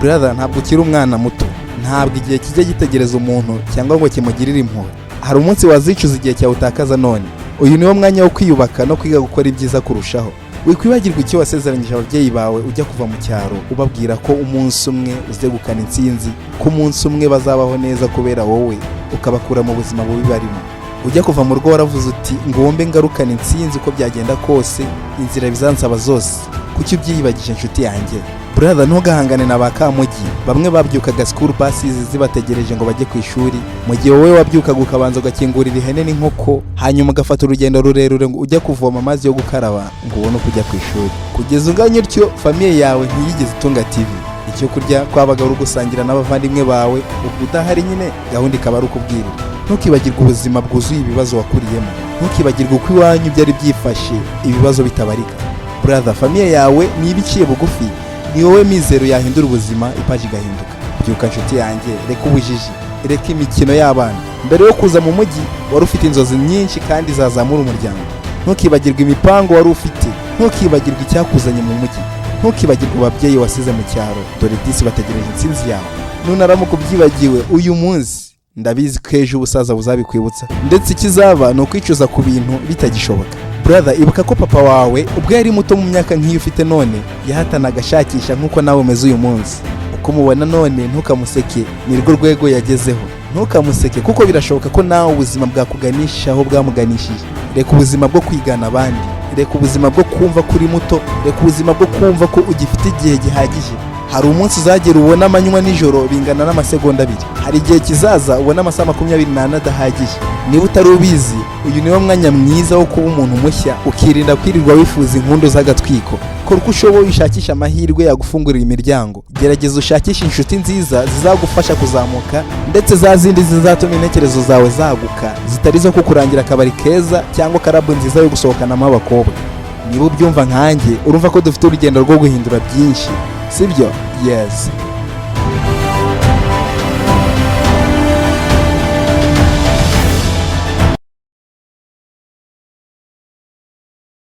brother, ntabwo ukiri umwana muto, ntabwo igihe kijya gitegereza umuntu cyangwa ngo kimugirire impuhwe. Hari umunsi wazicuza igihe cyawe utakaza none. Uyu niwo mwanya wo kwiyubaka no kwiga gukora ibyiza kurushaho. Wikwibagirwa icyo wasezeranyije ababyeyi bawe ujya kuva mu cyaro, ubabwira ko umunsi umwe uzegukana intsinzi, ko umunsi umwe bazabaho neza kubera wowe, ukabakura mu buzima bubi barimo. Ujya kuva mu rugo waravuze uti ngombe ngarukana intsinzi uko byagenda kose, inzira bizansaba zose. Kuki ubyiyibagije inshuti yanjye? Brother, ntugahangane na bakamugi. Bamwe babyukaga school buses zibategereje ngo bajye ku ishuri, mu gihe wowe wabyukaga ukabanza ugakingurira ihene n'inkoko, hanyuma ugafata urugendo rurerure ngo ujya kuvoma amazi yo gukaraba ngo ubone kujya ku ishuri. Kugeza unganye utyo, famiye yawe ntiyigeze itunga TV. Icyo kurya kwabaga uri gusangira n'abavandimwe bawe, ubwo udahari nyine gahunda ikaba ari ukubwirira. Ntukibagirwe ubuzima bwuzuye ibibazo wakuriyemo. Ntukibagirwe uko iwanyu byari byifashe, ibibazo bitabarika. Brother, famiye yawe niba iciye bugufi, ni wowe mizero yahindura ubuzima, ipaji igahinduka. Byuka nshuti yanjye, reka ubujiji, reka imikino y'abana. Mbere yo kuza mu mujyi wari ufite inzozi nyinshi kandi zazamura umuryango. Ntukibagirwe imipango wari ufite, ntukibagirwe icyakuzanye mu mujyi, ntukibagirwe ababyeyi wasize mu cyaro. Dore disi bategereje intsinzi yawe. Nunaramuka ubyibagiwe uyu munsi, ndabizi ko ejo ubusaza buzabikwibutsa, ndetse ikizaba ni ukwicuza ku bintu bitagishoboka. Brother, ibuka ko papa wawe ubwo yari muto mu myaka nk'iyo ufite none, yahatanaga ashakisha nk'uko nawe umeze uyu munsi. Uko mubona none ntukamuseke, ni rwo rwego yagezeho. Ntukamuseke kuko birashoboka ko nawe ubuzima bwakuganisha aho bwamuganishije. Reka ubuzima bwo kwigana abandi, reka ubuzima bwo kumva kuri muto, reka ubuzima bwo kumva ko ugifite igihe gihagije. Hari umunsi uzagera ubona amanywa nijoro bingana n'amasegonda 2. Hari igihe kizaza ubona amasaha 24 adahagije. Niba utari ubizi, uyu niwo mwanya mwiza wo kuba umuntu mushya, ukirinda kwirirwa wifuza inkundo z'agatwiko. Kora uko ushoboye ushakisha amahirwe yagufungurira imiryango. Gerageza ushakisha inshuti nziza zizagufasha kuzamuka, ndetse za zindi zizatuma intekerezo zawe zaguka, zitari zo kukurangira akabari keza cyangwa karabu nziza yo gusohokanamo abakobwa. Niba ubyumva nkanjye, urumva ko dufite urugendo rwo guhindura byinshi, sibyo? Yes.